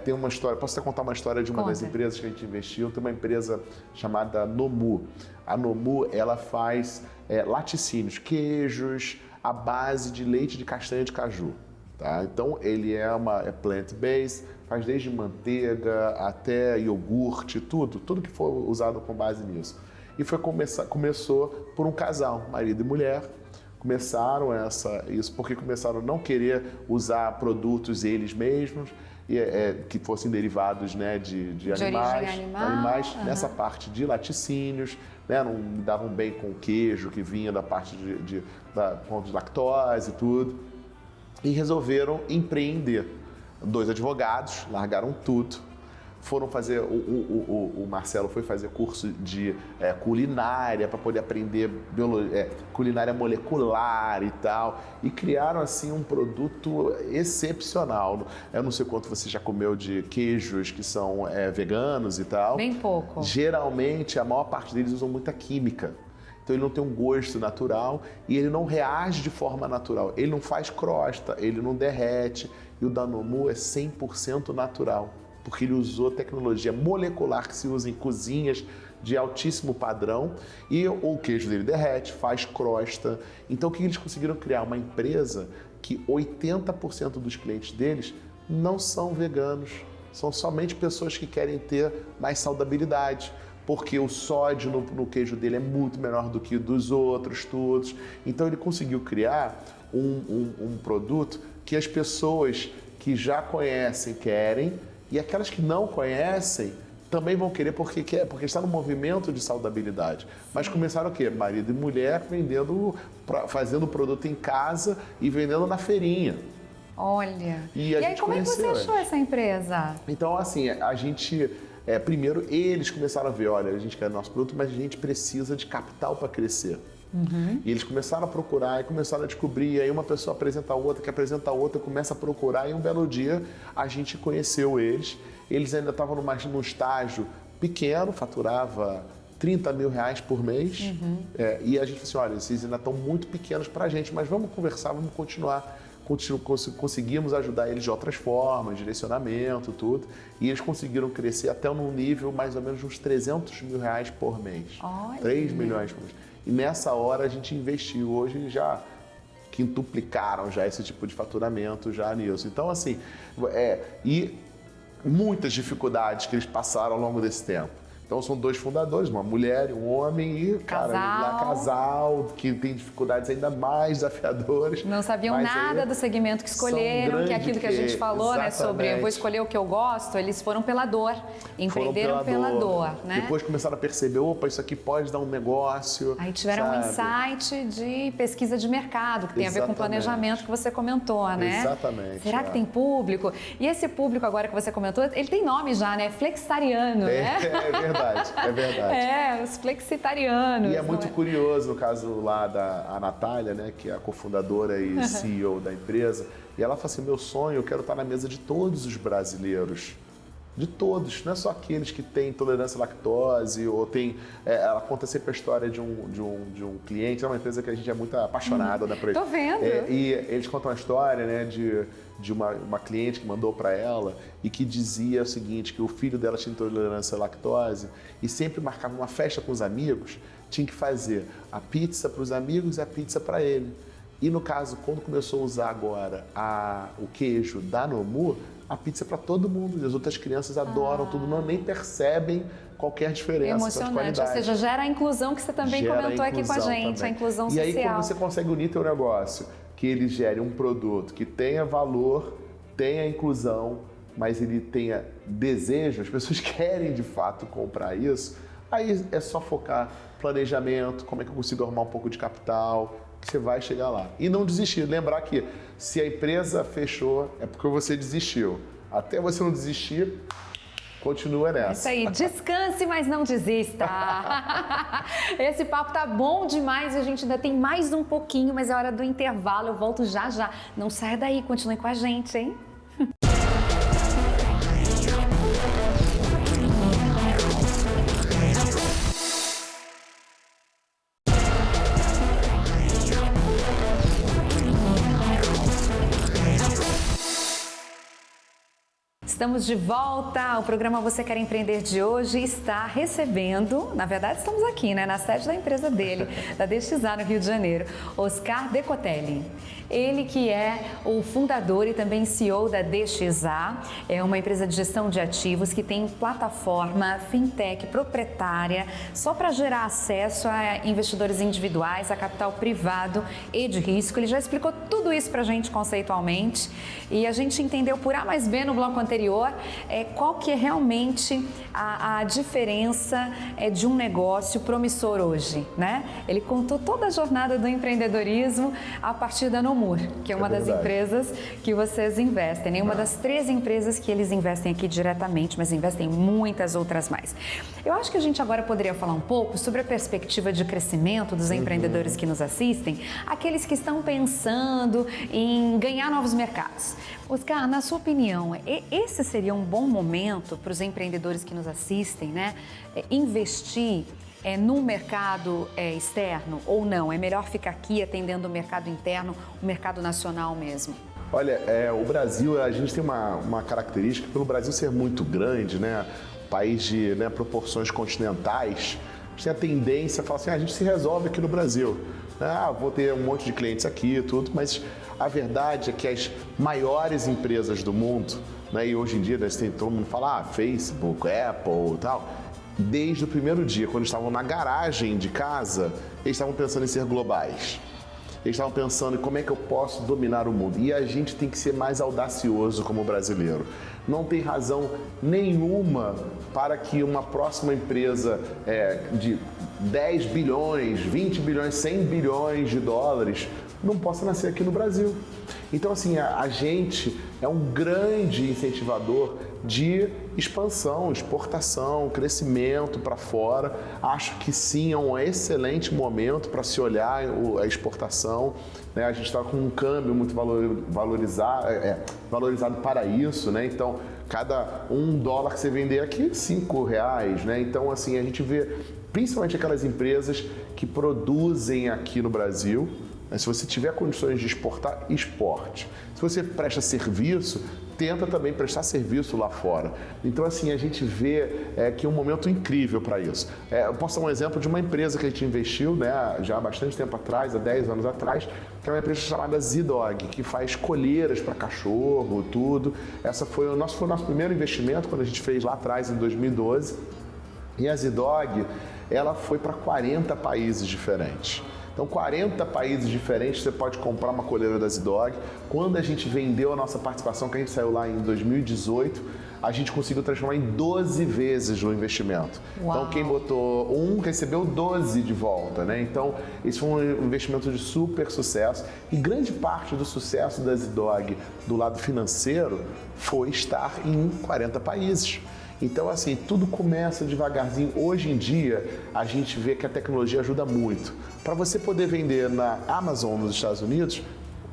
tem uma história, posso até contar uma história de uma das empresas que a gente investiu. Tem uma empresa chamada Nomu. A Nomu, ela faz laticínios, queijos à base de leite de castanha de caju. Tá? Então ele é plant-based, faz desde manteiga até iogurte, tudo que for usado com base nisso. E começou por um casal, marido e mulher. Começaram isso porque começaram a não querer usar produtos eles mesmos, que fossem derivados, né, de animais nessa parte de laticínios, né, não davam bem com o queijo que vinha da parte de lactose e tudo. E resolveram empreender. 2 advogados largaram tudo. Foram fazer, o Marcelo foi fazer curso de culinária para poder aprender culinária molecular e tal, e criaram assim um produto excepcional. Eu não sei quanto você já comeu de queijos que são veganos e tal. Bem pouco. Geralmente, a maior parte deles usam muita química. Então ele não tem um gosto natural e ele não reage de forma natural. Ele não faz crosta, ele não derrete. E o da Nomu é 100% natural, porque ele usou tecnologia molecular que se usa em cozinhas de altíssimo padrão, e o queijo dele derrete, faz crosta. Então o que eles conseguiram criar? Uma empresa que 80% dos clientes deles não são veganos, são somente pessoas que querem ter mais saudabilidade, porque o sódio no queijo dele é muito menor do que dos outros todos. Então ele conseguiu criar um produto que as pessoas que já conhecem querem, e aquelas que não conhecem também vão querer porque está no movimento de saudabilidade. Mas começaram o quê? Marido e mulher fazendo o produto em casa e vendendo na feirinha. Olha. E aí, como é que você achou essa empresa? Então, assim, a gente... primeiro, eles começaram a ver, olha, a gente quer nosso produto, mas a gente precisa de capital para crescer. Uhum. E eles começaram a procurar e começaram a descobrir, e aí uma pessoa apresenta a outra, que apresenta a outra, começa a procurar, e um belo dia a gente conheceu eles. Eles ainda estavam num estágio pequeno, faturava 30 mil reais por mês. Uhum. E a gente falou assim, olha, vocês ainda estão muito pequenos para a gente, mas vamos conversar, vamos continuar. Conseguimos ajudar eles de outras formas, direcionamento, tudo. E eles conseguiram crescer até num nível mais ou menos de uns 300 mil reais por mês. Olha. 3 milhões por mês. E nessa hora a gente investiu. Hoje já quintuplicaram já esse tipo de faturamento já nisso. Então, assim, e muitas dificuldades que eles passaram ao longo desse tempo. Então são 2 fundadores, uma mulher e um homem, e casal, que tem dificuldades ainda mais desafiadoras. Não sabiam nada do segmento que escolheram, que é aquilo que a gente falou, né, sobre eu vou escolher o que eu gosto, eles foram pela dor, empreenderam pela dor, né? Depois começaram a perceber, opa, isso aqui pode dar um negócio. Aí tiveram um insight de pesquisa de mercado, que tem a ver com o planejamento que você comentou, né? Exatamente. Será que tem público? E esse público agora que você comentou, ele tem nome já, né? Flexitariano, né? É verdade. É verdade. Os flexitarianos. E é muito curioso, no caso lá da Natália, né, que é a cofundadora e CEO da empresa, e ela fala assim, meu sonho, eu quero estar na mesa de todos os brasileiros. De todos, não é só aqueles que têm intolerância à lactose, ou tem... ela conta sempre a história de um cliente, é uma empresa que a gente é muito apaixonada, né, por ele. Tô vendo. E eles contam a história, né, de uma cliente que mandou para ela e que dizia o seguinte, que o filho dela tinha intolerância à lactose e sempre marcava uma festa com os amigos, tinha que fazer a pizza para os amigos e a pizza para ele. E no caso, quando começou a usar agora o queijo da Nomu, a pizza é para todo mundo, e as outras crianças adoram tudo, nem percebem qualquer diferença. Emocionante, ou seja, gera a inclusão que você também comentou aqui com a gente, também. A inclusão social. E aí, quando você consegue unir teu negócio, que ele gere um produto que tenha valor, tenha inclusão, mas ele tenha desejo, as pessoas querem de fato comprar isso, aí é só focar planejamento, como é que eu consigo arrumar um pouco de capital, que você vai chegar lá. E não desistir. Lembrar que se a empresa fechou, é porque você desistiu. Até você não desistir, continua nessa. Isso aí, descanse, mas não desista. Esse papo tá bom demais, a gente ainda tem mais um pouquinho, mas é hora do intervalo, eu volto já já. Não saia daí, continue com a gente, hein? Estamos de volta. O programa Você Quer Empreender de hoje está recebendo, na verdade estamos aqui, né, na sede da empresa dele, da DXA no Rio de Janeiro, Oscar Decotelli. Ele que é o fundador e também CEO da DXA, é uma empresa de gestão de ativos que tem plataforma fintech proprietária só para gerar acesso a investidores individuais, a capital privado e de risco. Ele já explicou tudo isso para a gente conceitualmente e a gente entendeu por A mais B no bloco anterior qual que é realmente a diferença de um negócio promissor hoje, né? Ele contou toda a jornada do empreendedorismo a partir da Nomur, que é uma das empresas que vocês investem, né? Uma das 3 empresas que eles investem aqui diretamente, mas investem em muitas outras mais. Eu acho que a gente agora poderia falar um pouco sobre a perspectiva de crescimento dos empreendedores que nos assistem, aqueles que estão pensando em ganhar novos mercados. Oscar, na sua opinião, esse seria um bom momento para os empreendedores que nos assistem, né? Investir no mercado externo ou não? É melhor ficar aqui atendendo o mercado interno, o mercado nacional mesmo? Olha, o Brasil, a gente tem uma característica, pelo Brasil ser muito grande, né? País de proporções continentais, a gente tem a tendência a falar assim, a gente se resolve aqui no Brasil. Vou ter um monte de clientes aqui e tudo, mas a verdade é que as maiores empresas do mundo, né, e hoje em dia todo mundo fala Facebook, Apple e tal, desde o primeiro dia, quando estavam na garagem de casa, eles estavam pensando em ser globais. Eles estavam pensando em como é que eu posso dominar o mundo. E a gente tem que ser mais audacioso como brasileiro. Não tem razão nenhuma para que uma próxima empresa de 10 bilhões, 20 bilhões, 100 bilhões de dólares não possa nascer aqui no Brasil. Então, assim, a gente é um grande incentivador de expansão, exportação, crescimento para fora. Acho que sim, é um excelente momento para se olhar a exportação, né? A gente está com um câmbio muito valorizado para isso, né? Então, cada $1 que você vender aqui, R$5, né? Então, assim, a gente vê principalmente aquelas empresas que produzem aqui no Brasil. Se você tiver condições de exportar, exporte. Se você presta serviço, tenta também prestar serviço lá fora. Então, assim, a gente vê que é um momento incrível para isso. Eu posso dar um exemplo de uma empresa que a gente investiu, né, já há bastante tempo atrás, há 10 anos atrás, que é uma empresa chamada Z-Dog, que faz coleiras para cachorro, tudo. Essa foi o nosso primeiro investimento, quando a gente fez lá atrás, em 2012. E a Z-Dog, ela foi para 40 países diferentes. Então, 40 países diferentes, você pode comprar uma coleira da Z-Dog. Quando a gente vendeu a nossa participação, que a gente saiu lá em 2018, a gente conseguiu transformar em 12 vezes o investimento. Uau. Então, quem botou 1 recebeu 12 de volta, né? Então, esse foi um investimento de super sucesso. E grande parte do sucesso da Z-Dog do lado financeiro foi estar em 40 países. Então, assim, tudo começa devagarzinho. Hoje em dia, a gente vê que a tecnologia ajuda muito. Para você poder vender na Amazon nos Estados Unidos,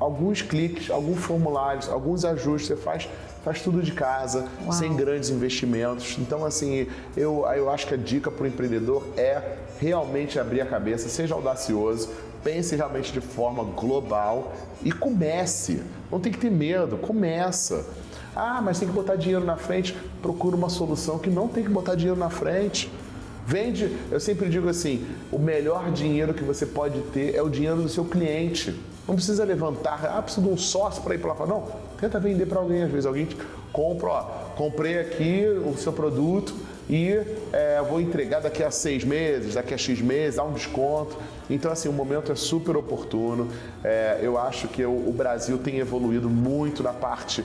alguns cliques, alguns formulários, alguns ajustes, você faz tudo de casa, Uau. Sem grandes investimentos. Então, assim, eu acho que a dica para o empreendedor é realmente abrir a cabeça, seja audacioso, pense realmente de forma global e comece. Não tem que ter medo, começa. Mas tem que botar dinheiro na frente. Procura uma solução que não tem que botar dinheiro na frente. Vende, eu sempre digo assim, o melhor dinheiro que você pode ter é o dinheiro do seu cliente. Não precisa levantar, preciso de um sócio para ir para lá. Não, tenta vender para alguém. Às vezes alguém te compra, comprei aqui o seu produto e vou entregar daqui a 6 meses, daqui a X meses, dá um desconto. Então, assim, o momento é super oportuno. Eu acho que o Brasil tem evoluído muito na parte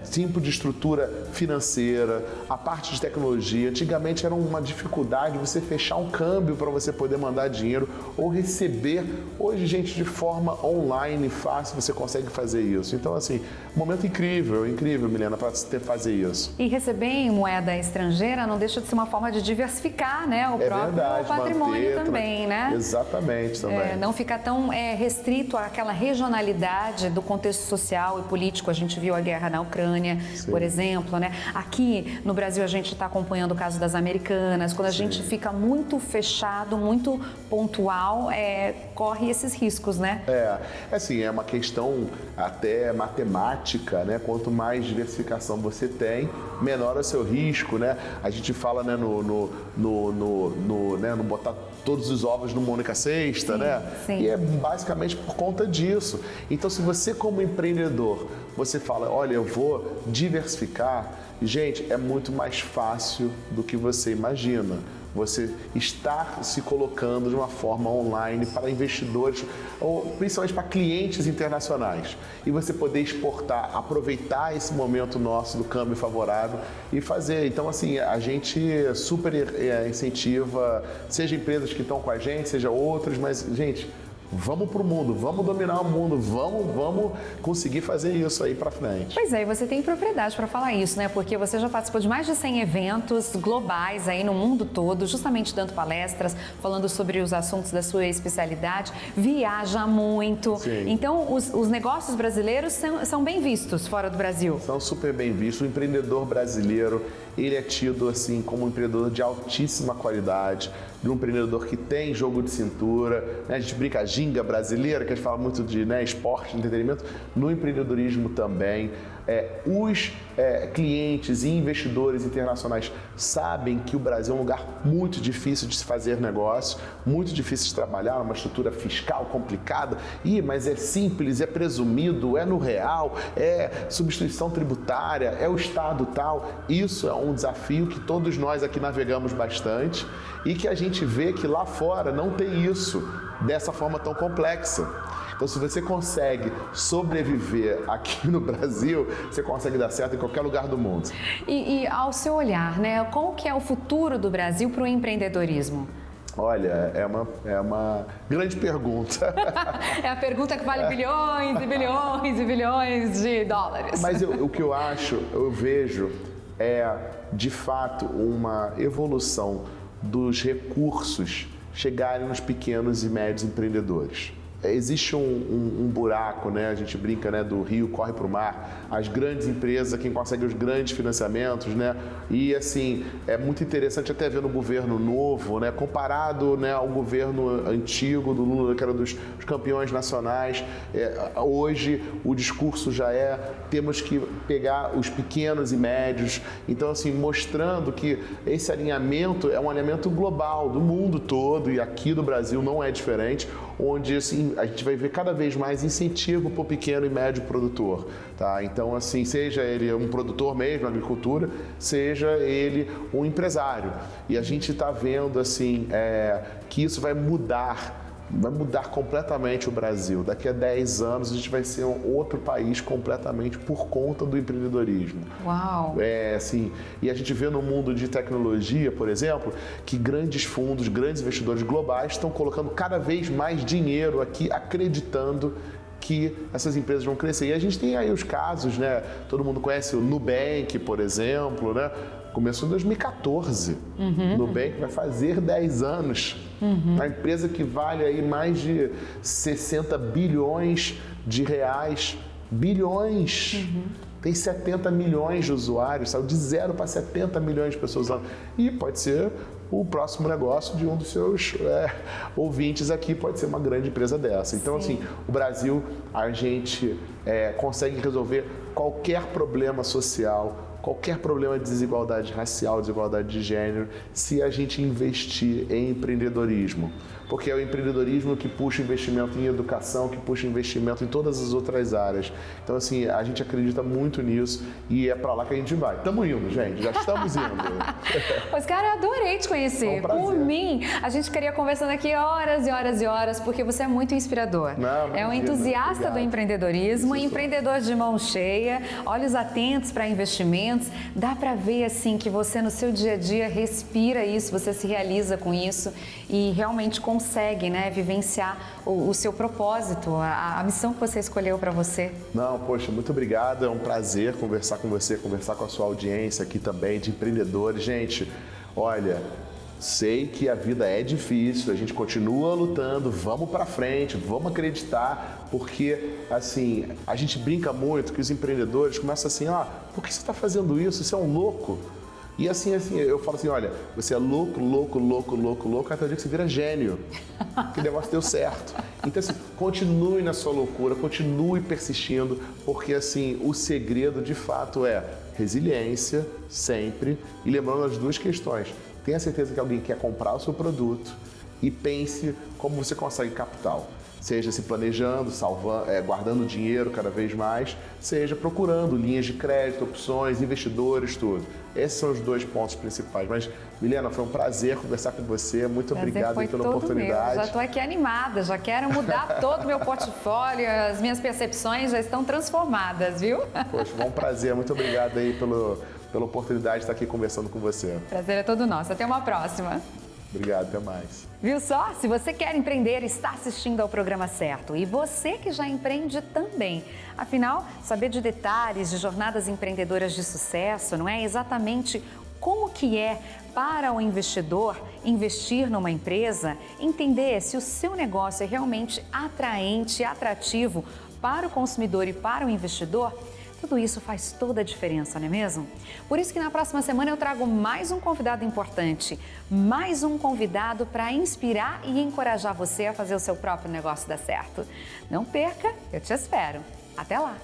tipo de estrutura financeira, a parte de tecnologia. Antigamente era uma dificuldade você fechar um câmbio para você poder mandar dinheiro ou receber. Hoje, gente, de forma online, fácil, você consegue fazer isso. Então, assim, momento incrível, Milena, para fazer isso. E receber em moeda estrangeira não deixa de ser uma forma de diversificar, né, o próprio patrimônio também, né? Exatamente, também. Não ficar tão restrito àquela regionalidade do contexto social e político. A gente viu a guerra na Ucrânia, sim, por exemplo, né? Aqui no Brasil a gente está acompanhando o caso das Americanas. Quando a sim, gente fica muito fechado, muito pontual, corre esses riscos, né? Assim, é uma questão até matemática, né? Quanto mais diversificação você tem, menor é o seu risco, né? A gente fala, né, no botar todos os ovos numa única cesta, sim, né? Sim. E é basicamente por conta disso. Então, se você como empreendedor, você fala, olha, eu vou diversificar, gente, é muito mais fácil do que você imagina. Você estar se colocando de uma forma online para investidores, ou principalmente para clientes internacionais. E você poder exportar, aproveitar esse momento nosso do câmbio favorável e fazer. Então, assim, a gente super incentiva, seja empresas que estão com a gente, seja outras, mas, gente, vamos pro mundo, vamos dominar o mundo, vamos conseguir fazer isso aí pra frente. Pois é, e você tem propriedade para falar isso, né? Porque você já participou de mais de 100 eventos globais aí no mundo todo, justamente dando palestras, falando sobre os assuntos da sua especialidade, viaja muito. Sim. Então, os negócios brasileiros são bem vistos fora do Brasil. São super bem vistos. O empreendedor brasileiro, ele é tido assim como um empreendedor de altíssima qualidade, de um empreendedor que tem jogo de cintura, né? A gente brinca a ginga brasileira, que a gente fala muito de, né, esporte, entretenimento, no empreendedorismo também. Os clientes e investidores internacionais sabem que o Brasil é um lugar muito difícil de se fazer negócio, muito difícil de trabalhar, uma estrutura fiscal complicada, mas é simples, é presumido, é no real, é substituição tributária, é o Estado tal. Isso é um desafio que todos nós aqui navegamos bastante e que a gente vê que lá fora não tem isso dessa forma tão complexa. Então, se você consegue sobreviver aqui no Brasil, você consegue dar certo em qualquer lugar do mundo. E ao seu olhar, né, qual que é o futuro do Brasil para o empreendedorismo? Olha, é uma grande pergunta. É a pergunta que vale bilhões e bilhões e bilhões de dólares. Mas o que eu vejo de fato, uma evolução dos recursos chegarem nos pequenos e médios empreendedores. Existe um buraco, né? A gente brinca, né, do rio corre para o mar, as grandes empresas, quem consegue os grandes financiamentos, né? E assim, é muito interessante até ver no governo novo, né, comparado, né, ao governo antigo do Lula, que era dos campeões nacionais. Hoje o discurso já temos que pegar os pequenos e médios. Então, assim, mostrando que esse alinhamento é um alinhamento global do mundo todo e aqui do Brasil não é diferente, onde assim, a gente vai ver cada vez mais incentivo para o pequeno e médio produtor, tá? Então, assim, seja ele um produtor mesmo, agricultura, seja ele um empresário. E a gente está vendo, assim, que isso vai mudar completamente o Brasil. Daqui a 10 anos a gente vai ser um outro país completamente por conta do empreendedorismo. Uau! Assim, e a gente vê no mundo de tecnologia, por exemplo, que grandes fundos, grandes investidores globais estão colocando cada vez mais dinheiro aqui, acreditando que essas empresas vão crescer. E a gente tem aí os casos, né? Todo mundo conhece o Nubank, por exemplo, né? Começou em 2014. Nubank vai fazer 10 anos. Uma empresa que vale aí mais de 60 bilhões de reais. Bilhões! Tem 70 milhões de usuários, saiu de 0 para 70 milhões de pessoas usando. E pode ser o próximo negócio de um dos seus ouvintes aqui, pode ser uma grande empresa dessa. Então, sim, assim, o Brasil, a gente consegue resolver qualquer problema social qualquer problema de desigualdade racial, desigualdade de gênero, se a gente investir em empreendedorismo. Porque é o empreendedorismo que puxa investimento em educação, que puxa investimento em todas as outras áreas. Então, assim, a gente acredita muito nisso e é pra lá que a gente vai. Estamos indo, gente, já estamos indo. Oscar, eu adorei te conhecer. Por mim, a gente ficaria conversando aqui horas e horas e horas, porque você é muito inspirador. É um entusiasta do empreendedorismo, empreendedor de mão cheia, olhos atentos para investimentos. Dá para ver, assim, que você no seu dia a dia respira isso, você se realiza com isso e realmente consegue, né, vivenciar o seu propósito, a missão que você escolheu para você. Não, poxa, muito obrigado. É um prazer conversar com você, conversar com a sua audiência aqui também, de empreendedores. Gente, olha, sei que a vida é difícil, a gente continua lutando, vamos para frente, vamos acreditar, porque, assim, a gente brinca muito que os empreendedores começam assim, por que você está fazendo isso? Você é um louco. E assim, eu falo assim, olha, você é louco, até o dia que você vira gênio, que o negócio deu certo. Então, assim, continue na sua loucura, continue persistindo, porque, assim, o segredo, de fato, é resiliência, sempre, e lembrando as duas questões. Tenha certeza que alguém quer comprar o seu produto e pense como você consegue capital. Seja se planejando, guardando dinheiro cada vez mais, seja procurando linhas de crédito, opções, investidores, tudo. Esses são os dois pontos principais. Mas, Milena, foi um prazer conversar com você. Muito obrigado pela oportunidade. Já estou aqui animada, já quero mudar todo o meu portfólio, as minhas percepções já estão transformadas, viu? Poxa, foi um prazer. Muito obrigado aí pela oportunidade de estar aqui conversando com você. Prazer é todo nosso. Até uma próxima. Obrigado, até mais. Viu só? Se você quer empreender, está assistindo ao programa certo. E você que já empreende também. Afinal, saber de detalhes de jornadas empreendedoras de sucesso, não é exatamente como que é para o investidor investir numa empresa, entender se o seu negócio é realmente atraente, atrativo para o consumidor e para o investidor. Tudo isso faz toda a diferença, não é mesmo? Por isso que na próxima semana eu trago mais um convidado importante, mais um convidado para inspirar e encorajar você a fazer o seu próprio negócio dar certo. Não perca, eu te espero. Até lá!